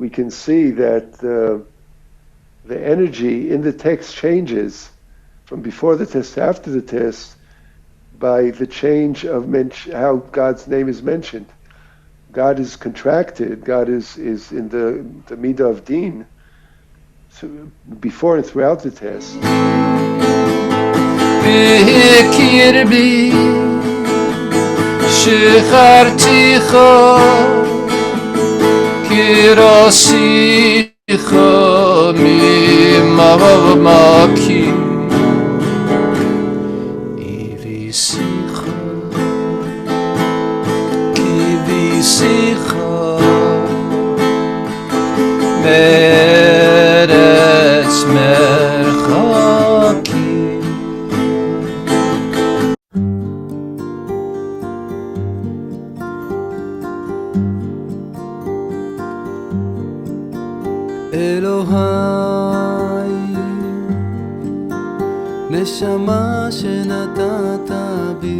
we can see that the energy in the text changes from before the test to after the test by the change of how God's name is mentioned. God is contracted. God is in the midah of din, so before and throughout the test. Meretz merchaki. Elohim, neshama shenatata bi,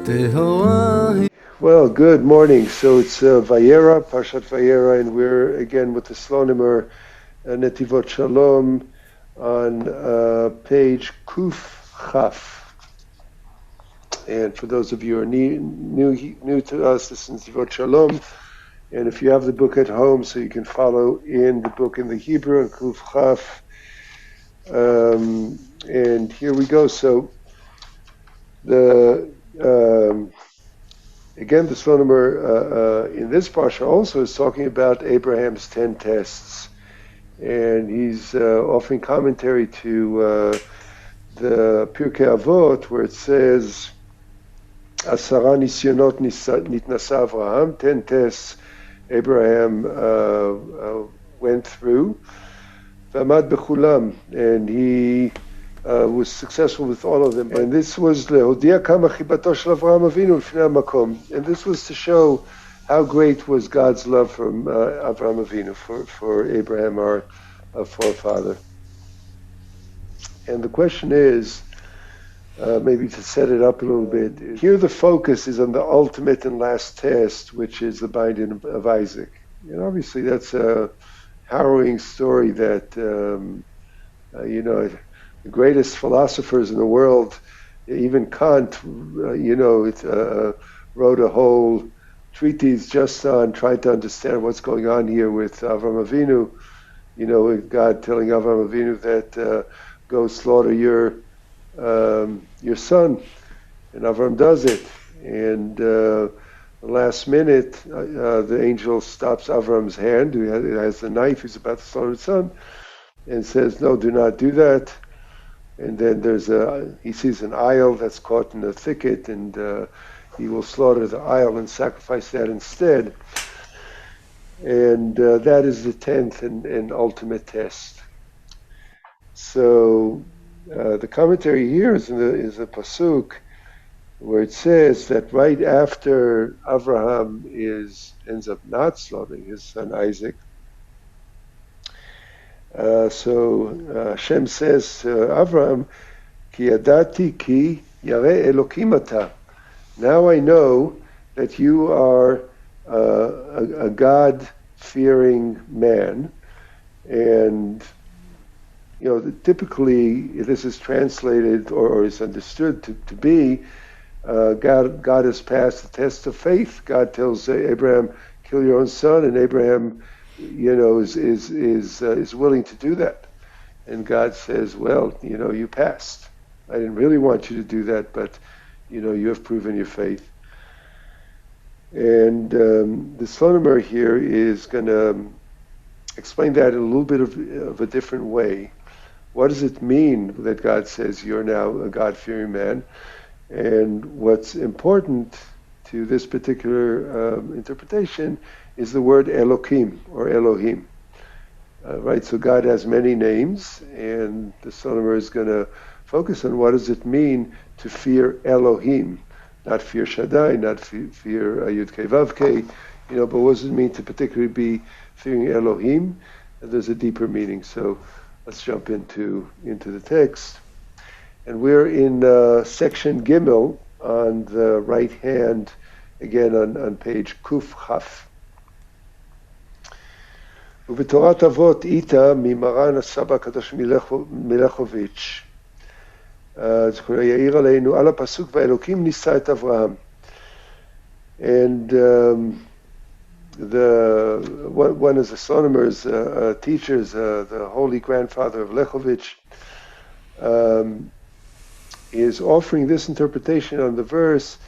tehora. Well, good morning. So it's VaYera, Parshat VaYera, and we're again with the Slonimer Netivot Shalom on page Kuf Chaf. And for those of you who are new to us, this is Netivot Shalom. And if you have the book at home, so you can follow in the book in the Hebrew and Kuf Chaf. And here we go. So again, the Slonimer in this parsha also is talking about Abraham's 10 tests, and he's offering commentary to the Pirkei Avot, where it says, "Asara nisyonot nitnasa Avraham," 10 tests Abraham went through. V'amad bechulam, and he was successful with all of them. And this was lehodia kama chibato shel Avraham Avinu l'fnei makom. And this was to show how great was God's love for Avraham Avinu, for Abraham, our forefather. And the question is, maybe to set it up a little bit, here the focus is on the ultimate and last test, which is the binding of Isaac. And obviously that's a harrowing story that, the greatest philosophers in the world, even Kant, wrote a whole treatise just on trying to understand what's going on here with Avraham Avinu. With God telling Avraham Avinu that go slaughter your son, and Avraham does it. And the last minute, the angel stops Avraham's hand, who has the knife, he's about to slaughter his son, and says, "No, do not do that." And then he sees an isle that's caught in a thicket, and he will slaughter the isle and sacrifice that instead. And that is the 10th and ultimate test. So the commentary here is a pasuk where it says that right after Avraham ends up not slaughtering his son Isaac, so Hashem says to Avraham, "Ki yadati ki yareh Elokim ata." Now I know that you are a God-fearing man, and typically this is translated or is understood to be God has passed the test of faith. God tells Abraham, "Kill your own son," and Abraham is willing to do that. And God says, "Well, you passed. I didn't really want you to do that, but you have proven your faith." And the Slonimer here is going to explain that in a little bit of a different way. What does it mean that God says you're now a God-fearing man? And what's important to this particular interpretation is the word Elokim or Elohim. Right, so God has many names, and the Slonimer is going to focus on what does it mean to fear Elohim, not fear Shadai, not fear Yud Kei Vav Kei, but what does it mean to particularly be fearing Elohim? And there's a deeper meaning. So let's jump into the text. And we're in section Gimel on the right hand again on page Kuf Chaf. ובתורת אבות איתה ממרן הסבא הקדוש מלכוביץ' יאיר עלינו על הפסוק והאלוקים נישא את אברהם. And one of the astronomers, teachers, the holy grandfather of Lechovich, is offering this interpretation on the verse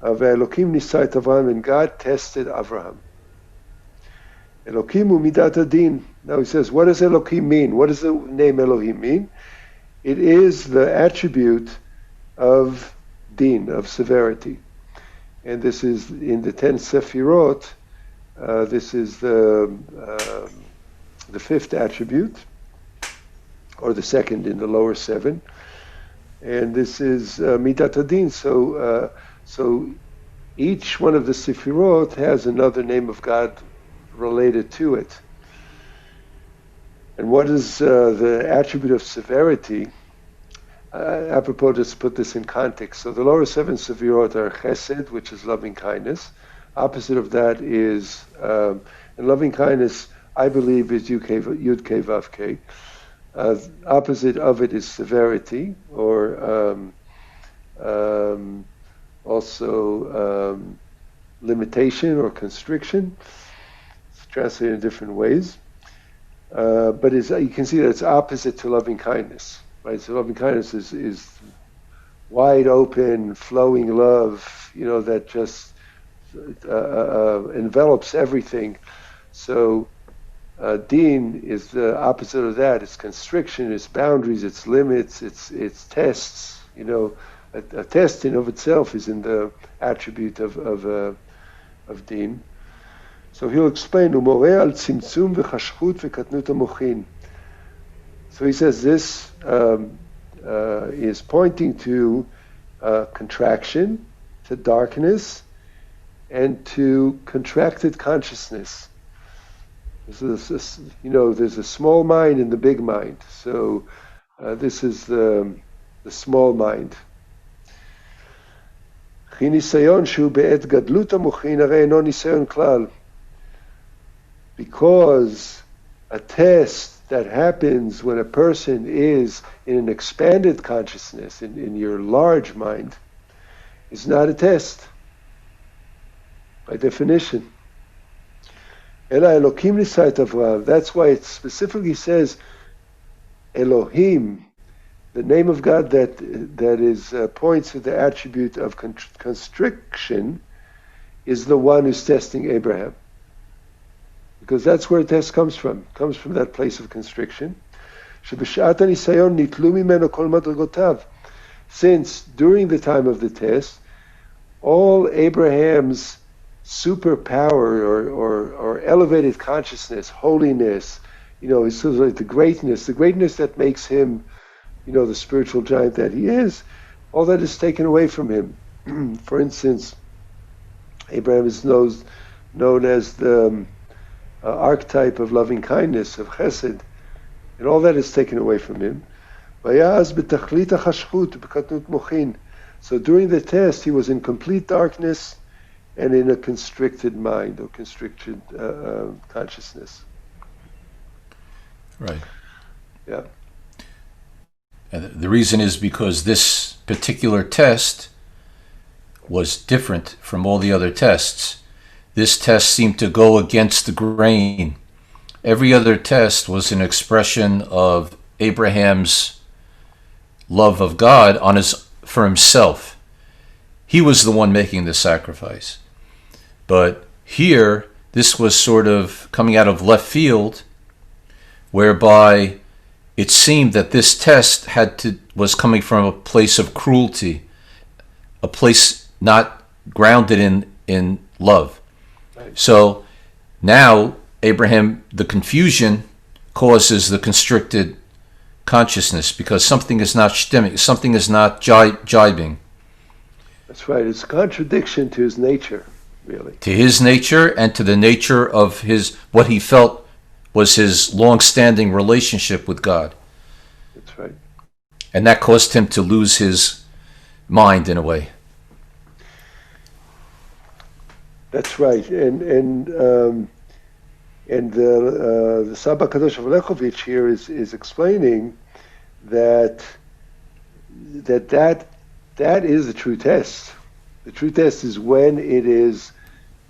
of Elohim nisah et Avraham, and God tested Avraham. Elohim umidat adin. Now he says, what does Elohim mean? What does the name Elohim mean? It is the attribute of din, of severity. And this is in the 10 Sefirot, this is the fifth attribute, or the second in the lower 7. And this is midat adin. So each one of the Sefirot has another name of God related to it. And what is the attribute of severity? Apropos, just put this in context. So the lower 7 Sefirot are chesed, which is loving kindness. Opposite of that is, and loving kindness, I believe, is Yud Kei Vav Kei. Opposite of it is severity, or also limitation or constriction. It's translated in different ways. But you can see that it's opposite to loving kindness. Right, so loving kindness is wide open, flowing love, that just envelops everything. So din is the opposite of that. It's constriction, it's boundaries, it's limits, it's tests. A test in of itself is in the attribute of din. So he'll explain, umoreh al tzimtzum v'chashchut v'katnut hamochin. So he says this is pointing to contraction, to darkness, and to contracted consciousness. There's a small mind and the big mind. So this is the small mind. Because a test that happens when a person is in an expanded consciousness, in your large mind, is not a test, by definition. Elohim nisah et Avraham. That's why it specifically says Elohim, the name of God that is points to the attribute of constriction, is the one who's testing Abraham. Because that's where a test comes from. It comes from that place of constriction. Since during the time of the test, all Abraham's superpower or elevated consciousness, holiness, is sort of like the greatness that makes him, the spiritual giant that he is, all that is taken away from him. For instance, Abraham is known as the archetype of loving kindness, of chesed, and all that is taken away from him. So during the test, he was in complete darkness and in a constricted mind, or constricted consciousness. Right. Yeah. And the reason is because this particular test was different from all the other tests. This test seemed to go against the grain. Every other test was an expression of Abraham's love of God for himself. He was the one making the sacrifice. But here, this was sort of coming out of left field, whereby it seemed that this test was coming from a place of cruelty, a place not grounded in love. So now Abraham, the confusion causes the constricted consciousness because something is not stimming, something is not jibing. That's right. It's a contradiction to his nature, really. To his nature and to the nature of what he felt was his long-standing relationship with God. That's right. And that caused him to lose his mind in a way. That's right, and the Saba Kadosh of Lechovich here is explaining that that is the true test. The true test is when it is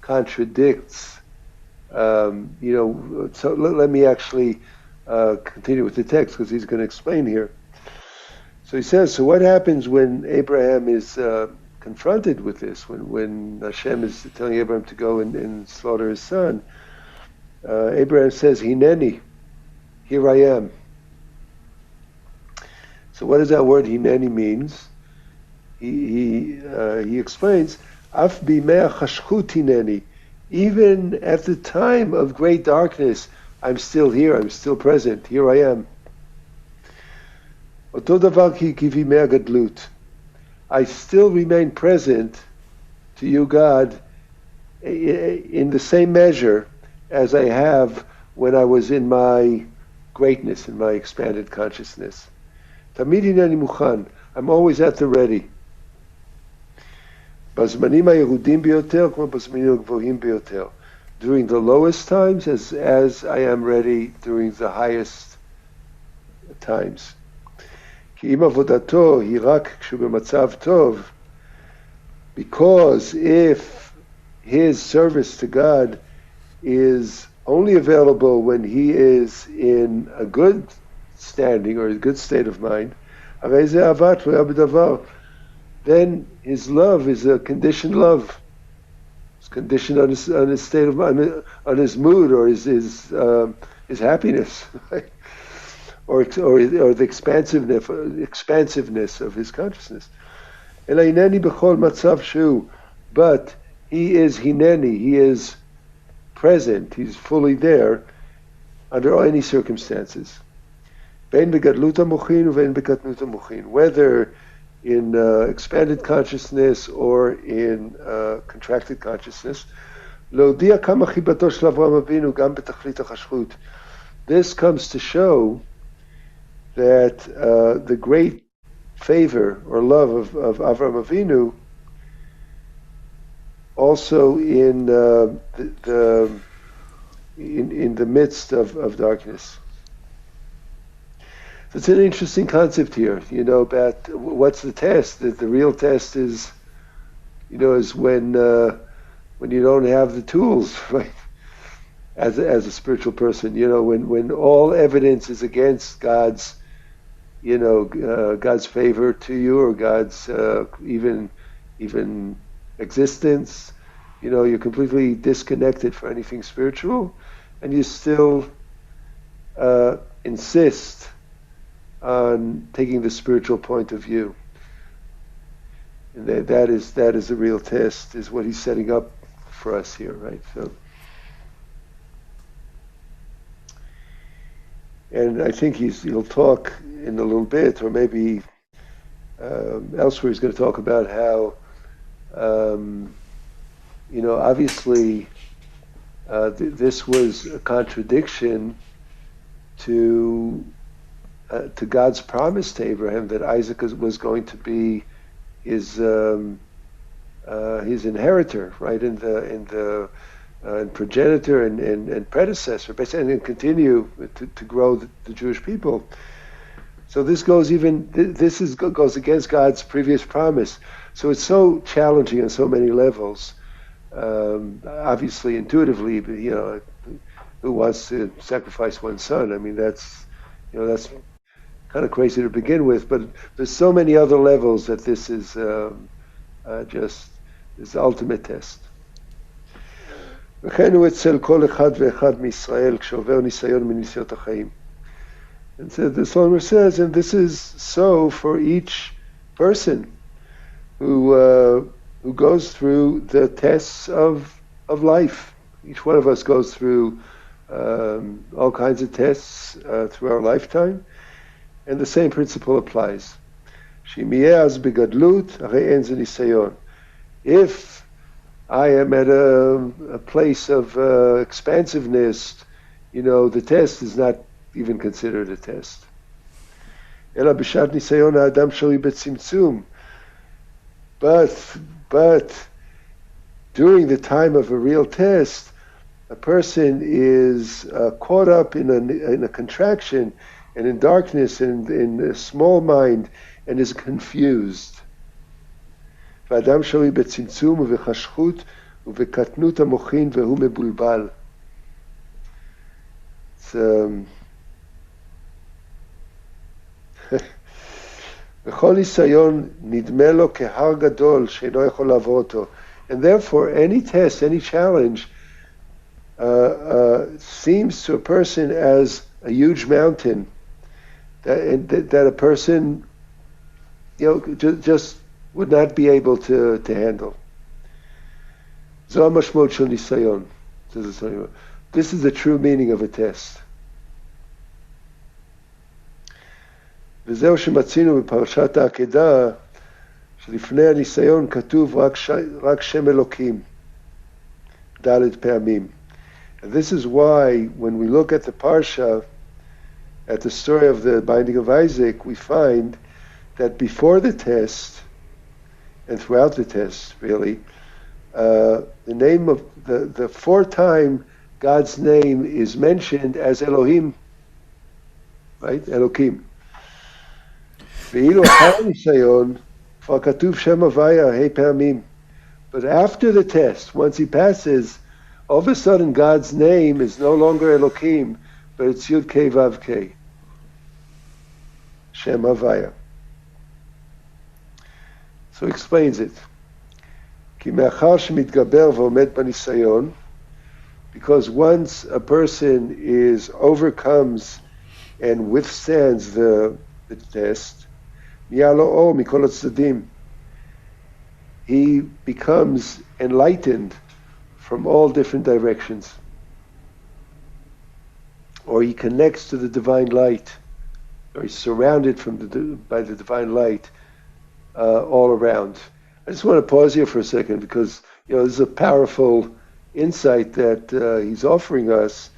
contradicts. So let me actually continue with the text because he's going to explain here. So he says, so what happens when Abraham is confronted with this, when Hashem is telling Abraham to go and slaughter his son? Abraham says, Hineni, here I am. So what does that word Hineni means? He explains, Af bimei chashchut Hineni. Even at the time of great darkness, I'm still here, I'm still present, here I am. Oto davar ki bimei gadlut. I still remain present to you, God, in the same measure as I have when I was in my greatness, in my expanded consciousness. Tamid hineni mukhan. I'm always at the ready. Bazmanim hayerudim biyoter, kmo bazmanim hagvohim biyoter. During the lowest times, as I am ready during the highest times. Ki im avodato hi rak kshu b'matzav tov. Because if his service to God is only available when he is in a good standing or a good state of mind, then his love is a conditioned love. It's conditioned on his state of mind, on his mood or his happiness, right? or the expansiveness of his consciousness. But he is hineni, he is present, he's fully there under any circumstances. Whether in expanded consciousness or in contracted consciousness. This comes to show that the great favor or love of Avraham Avinu also in the midst of darkness. So it's an interesting concept here, about what's the test. That the real test is, is when you don't have the tools, right? As a spiritual person, when all evidence is against God's, God's favor to you or God's even existence, you're completely disconnected for anything spiritual, and you still insist on taking the spiritual point of view. And that is the real test, is what he's setting up for us here, right? So, and I think he'll talk in a little bit, or maybe elsewhere he's going to talk about how, obviously this was a contradiction to God's promise to Abraham that Isaac was going to be his inheritor, right, and progenitor and predecessor, and continue to grow the Jewish people. So this goes goes against God's previous promise. So it's so challenging on so many levels. Obviously, intuitively, who wants to sacrifice one's son? I mean, that's kind of crazy to begin with, but there's so many other levels that this is just this ultimate test. And so the Psalm says, and this is so for each person who goes through the tests of life. Each one of us goes through all kinds of tests through our lifetime, and the same principle applies. If I am at a place of expansiveness, the test is not even considered a test. But during the time of a real test, a person is caught up in a contraction and in darkness and in a small mind and is confused. ואדם שרוי בצמצום ובחשכות ובקטנות המוחין והוא מבולבל. וכל ניסיון נדמה לו כהר גדול שאינו יכול לעבור אותו. And therefore, any test, any challenge seems to a person as a huge mountain that a person, just would not be able to handle. זו המשמעות של ניסיון. This is the true meaning of a test. וזהו שמצינו בפרשת העקדה, שלפני הניסיון כתוב רק שם אלוקים, ד' פעמים. And this is why, when we look at the Parsha, at the story of the binding of Isaac, we find that before the test, and throughout the test, really, the name of the fourth time God's name is mentioned as Elohim, right? Elokim. ואילו אחר הניסיון, כבר כתוב שם הוויה, ה' פעמים. But after the test, once he passes, all of a sudden God's name is no longer Elokim, but it's Yud Kei Vav Kei. Shem Havaya. So he explains it. כי מאחר שמתגבר ועומד בניסיון, because once a person overcomes and withstands the test, נהיה לו אור מכל הצדדים. He becomes enlightened from all different directions. Or he connects to the divine light, or he's surrounded by the divine light all around. I just want to pause here for a second because this is a powerful insight that he's offering us,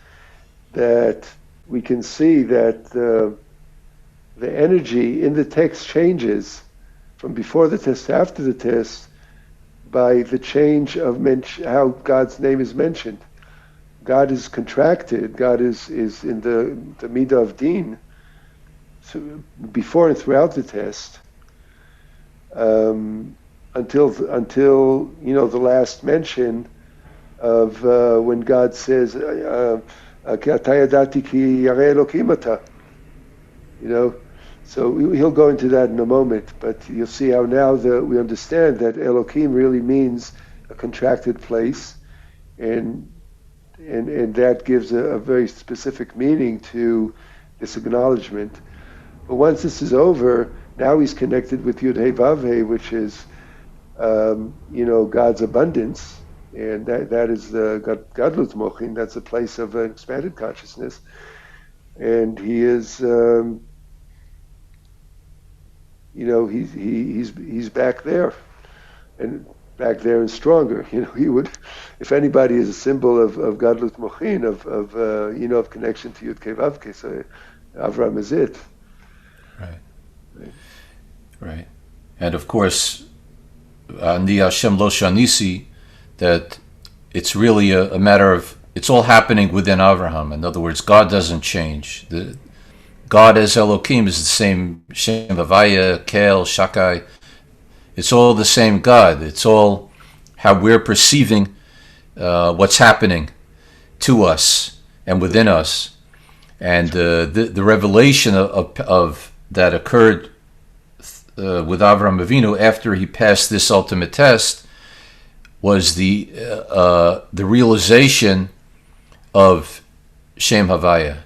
that we can see that the energy in the text changes from before the test to after the test by the change of how God's name is mentioned. God is contracted, God is in the Midah of Din, so before and throughout the test, until the last mention of when God says, "Ki ata yadati ki yarei Elokim ata." So he'll go into that in a moment, but you'll see how now we understand that Elokim really means a contracted place, and that gives a very specific meaning to this acknowledgement. But once this is over, now he's connected with Yud Hey Vav Hey, which is God's abundance, and that is the Gadlut Mochin. That's a place of expanded consciousness, and he is. He's back there, and back there and stronger. He would, if anybody is a symbol of Gadlut Mochin, of connection to Yud Kei Vav Kei, so Avram is it. Right. And of course, Ani Hashem Lo Shanisi, that it's really a matter of, it's all happening within Avraham. In other words, God doesn't change. God as Elohim is the same Shem HaVaYa, Kel, Shadai. It's all the same God. It's all how we're perceiving what's happening to us and within us. And the revelation of that occurred with Avraham Avinu after he passed this ultimate test was the realization of Shem HaVaYa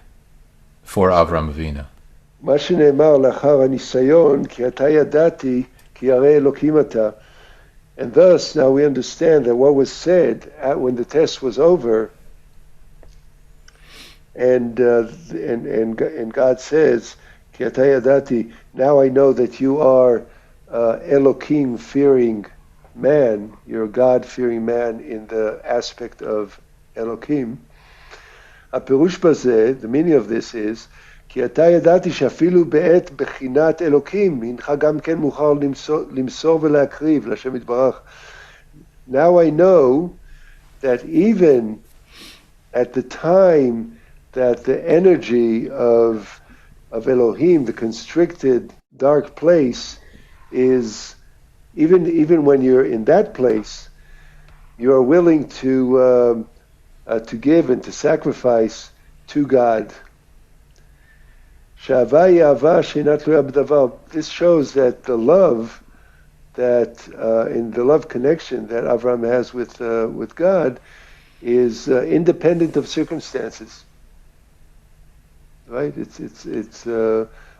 for Avraham Avinu. מה שנאמר לאחר הניסיון, כי אתה ידעתי, כי הרי אלוקים אתה. And thus, now we understand that what was said when the test was over, and God says, כי אתה ידעתי, now I know that you are Elohim fearing man, you're a God fearing man in the aspect of Elohim. הפירוש בזה, the meaning of this is, כי אתה ידעתי שאפילו בעת בחינת אלוקים, הנך גם כן מוכר למסור ולהקריב, להשם יתברך. now I know that even at the time that the energy of Elohim, the constricted dark place, is even when you're in that place, you are willing to give and to sacrifice to God. This shows that the love that in the love connection that Avraham has with God is independent of circumstances. Right? It's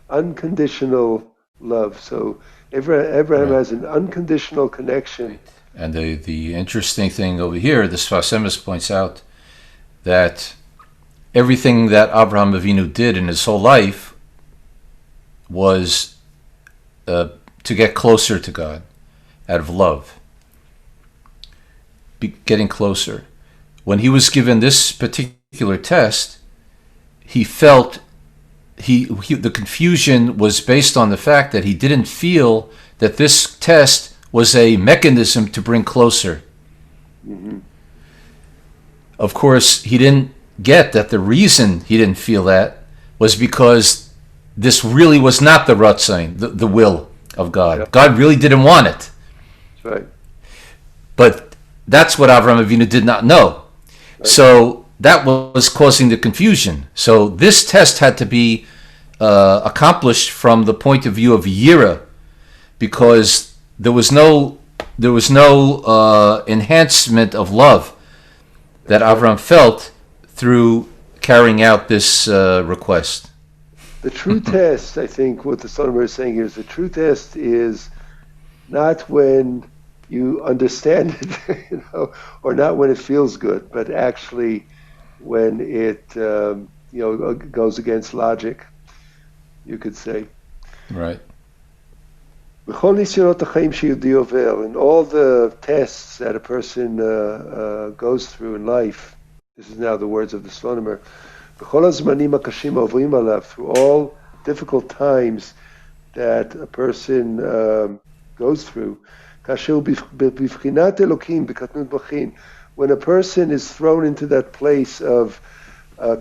unconditional love. So Abraham has an unconditional connection. And the interesting thing over here, the Sfas Emes points out that everything that Abraham Avinu did in his whole life was to get closer to God out of love, getting closer. When he was given this particular test, he felt the confusion was based on the fact that he didn't feel that this test was a mechanism to bring closer. Mm-hmm. Of course, he didn't get that the reason he didn't feel that was because this really was not the Ratzain, the will of God. Yeah. God really didn't want it. That's right. But that's what Avraham Avinu did not know. Right. So that was causing the confusion. So this test had to be accomplished from the point of view of Yira, because there was no enhancement of love that Avraham felt through carrying out this request. The true test, I think, what the Solomon is saying here is the true test is not when you understand it, or not when it feels good, but actually when it, goes against logic, you could say. Right. In all the tests that a person goes through in life, this is now the words of the Slonomer, through all difficult times that a person goes through, when a person is thrown into that place of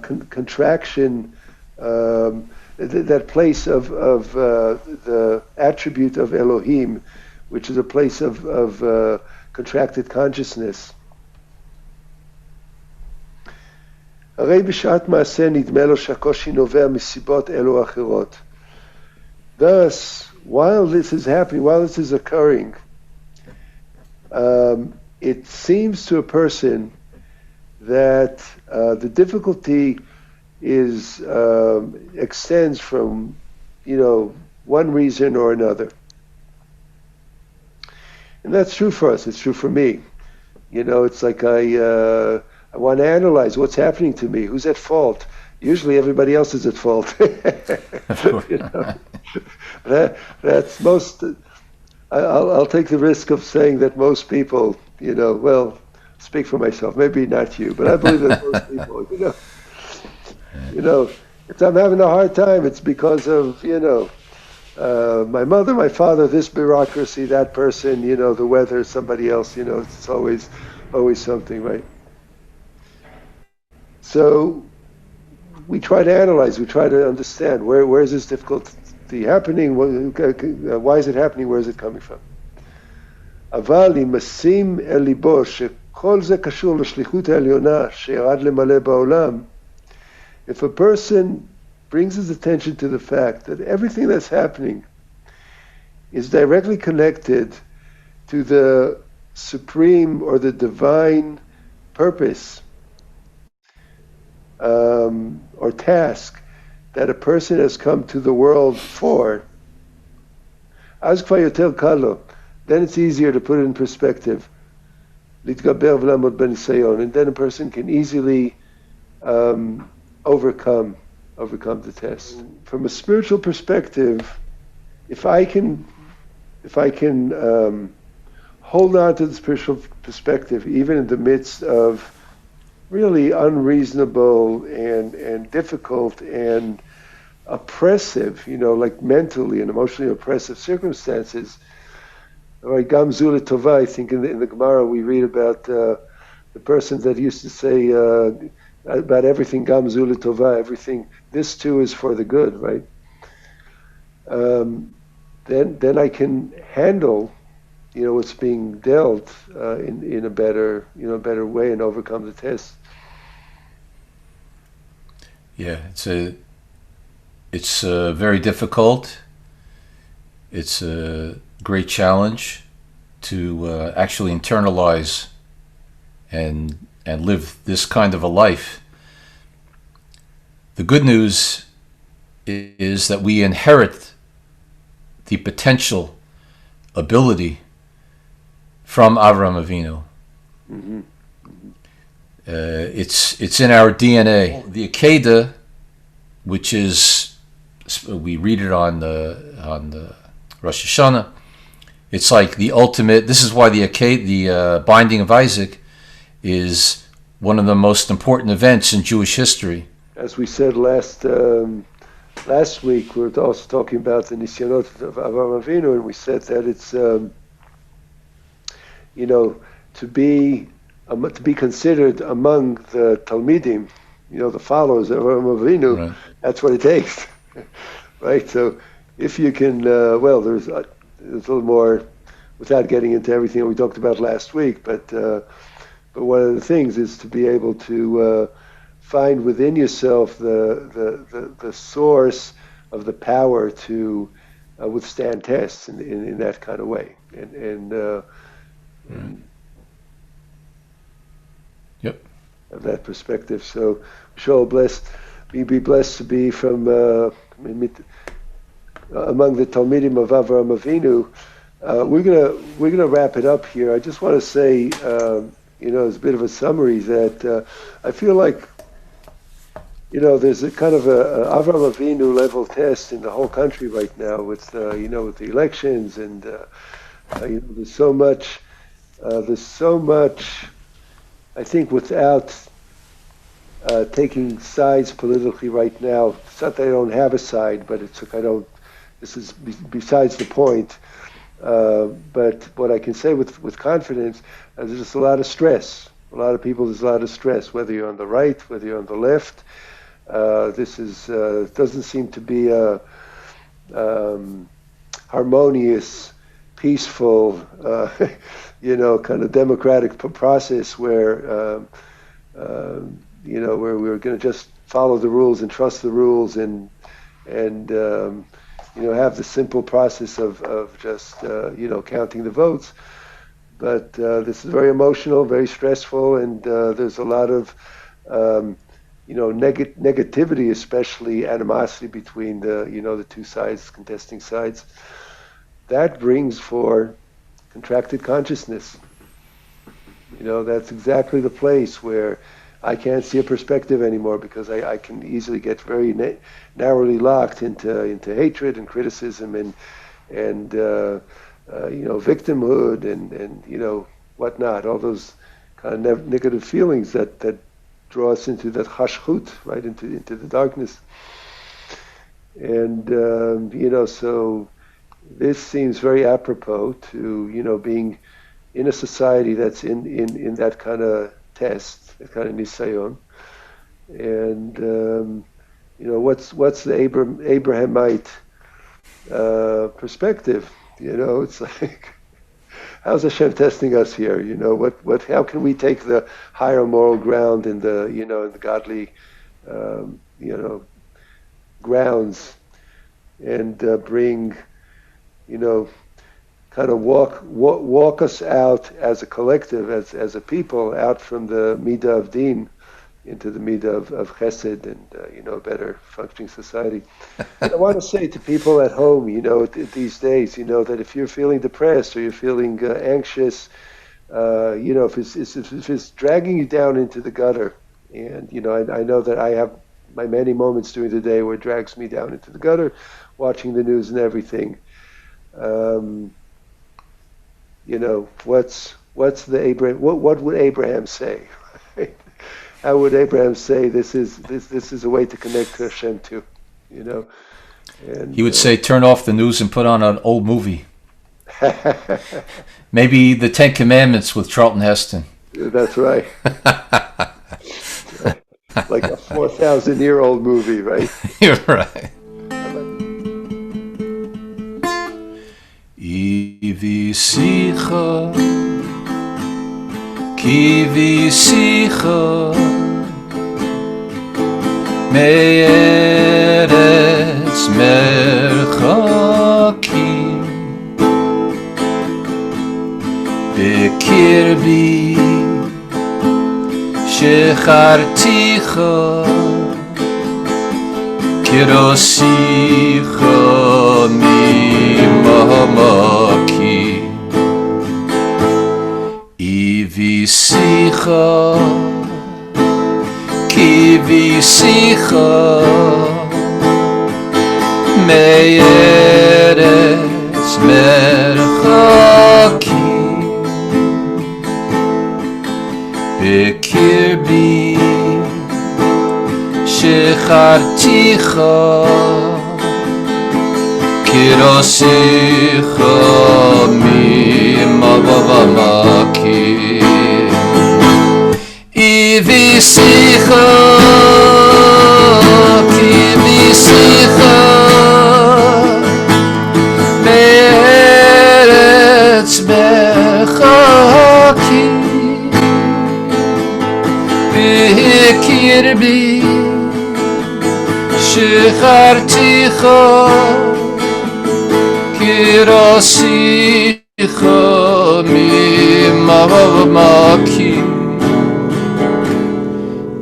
contraction, that place of the attribute of Elohim, which is a place of contracted consciousness. Thus, while this is happening, while this is occurring, it seems to a person that the difficulty extends from, one reason or another. And that's true for us. It's true for me. It's like I want to analyze what's happening to me. Who's at fault? Usually everybody else is at fault. That's most. I'll take the risk of saying that most people, speak for myself. Maybe not you, but I believe that most people, if I'm having a hard time, it's because of, my mother, my father, this bureaucracy, that person, the weather, somebody else, it's always something, right? So we try to analyze, we try to understand where is this difficulty happening, why is it happening, where is it coming from? אבל אם נשים אל ליבו שכל זה קשור לשליחות העליונה שירד למלא בעולם, if a person brings his attention to the fact that everything that's happening is directly connected to the supreme or the divine purpose or task that a person has come to the world for, אז כבר יותר קל לו. Then it's easier to put it in perspective. להתגבר ולעמוד בניסיון. And then a person can easily overcome the test. From a spiritual perspective, if I can hold on to the spiritual perspective, even in the midst of really unreasonable and difficult and oppressive, like mentally and emotionally oppressive circumstances, Right, Gamzu Tova. I think in the Gemara we read about the person that used to say about everything Gamzu Tova, everything. This too is for the good, right? Then I can handle, what's being dealt in a better, better way and overcome the test. Yeah, it's very difficult. It's a great challenge to actually internalize and live this kind of a life. The good news is that we inherit the potential ability from Avraham Avinu. Mm-hmm. It's in our DNA. The Akedah, which is, we read it on the Rosh Hashanah. It's like the ultimate. This is why the binding of Isaac is one of the most important events in Jewish history. As we said last week, we were also talking about the Nisyanot of Avraham Avinu, and we said that it's to be considered among the Talmidim, the followers of Avraham Avinu. Right. That's what it takes, right? So if you can, there's a little more, without getting into everything we talked about last week, but one of the things is to be able to find within yourself the source of the power to withstand tests in that kind of way, and yep, of that perspective. So, be blessed to be from among the Talmidim of Avraham Avinu. We're gonna wrap it up here. I just want to say, as a bit of a summary, that I feel like, there's a kind of a Avraham Avinu level test in the whole country right now with with the elections, and there's so much. I think without taking sides politically right now. It's not that I don't have a side, but it's like I don't. This is besides the point. But what I can say with confidence, there's just a lot of stress. A lot of people, there's a lot of stress, whether you're on the right, whether you're on the left. This doesn't seem to be a harmonious, peaceful, kind of democratic process where, where we're going to just follow the rules and trust the rules and have the simple process of just, counting the votes. But this is very emotional, very stressful, and there's a lot of, negativity, especially animosity between the two sides, contesting sides. That brings for contracted consciousness. That's exactly the place where I can't see a perspective anymore because I can easily get very narrowly locked into hatred and criticism and victimhood and whatnot, all those kind of negative feelings that draw us into that hashchut, right, into the darkness. And so this seems very apropos to being in a society that's in that kind of test, that kind of nisayon. And what's the Abrahamite perspective? It's like, how's Hashem testing us here? How can we take the higher moral ground in the in the godly grounds and bring kind of walk us out as a collective, as a people, out from the midah of din into the midah of chesed and a better functioning society. And I want to say to people at home, these days, that if you're feeling depressed or you're feeling anxious, if it's dragging you down into the gutter, and I know that I have my many moments during the day where it drags me down into the gutter, watching the news and everything. What's the Abraham? What would Abraham say? How would Abraham say this is a way to connect to Hashem too? And he would say, turn off the news and put on an old movie. Maybe the Ten Commandments with Charlton Heston. That's right. Like a 4,000-year-old movie, right? You're right. Ivi sicha, kivi sicha, me'eretz merchakim, b'kirbi shecharticha, kirosicha mimahamakim, ivisicha, kivisicha, me'eretz merchakim, b'kirbi shecharticha, kirosicha mimavavamakim, ivisicha, kivisicha, me'eretz merchakim, b'kirbi shecharticha, kirosicha mimavavamakim,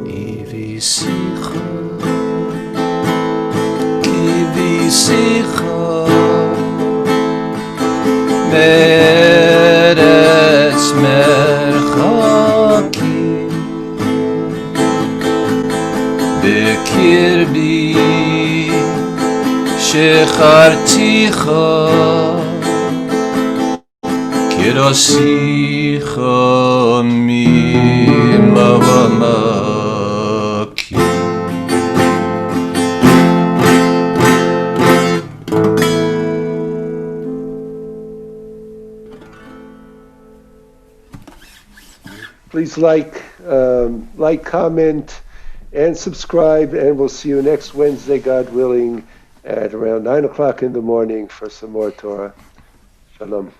ivisicha, kivisicha, me'eretz merchakim, b'kirbi shecharticha, kirosicha mimavamakim. Please like, comment, and subscribe, and we'll see you next Wednesday, God willing, at around 9 o'clock in the morning for some more Torah. Shalom.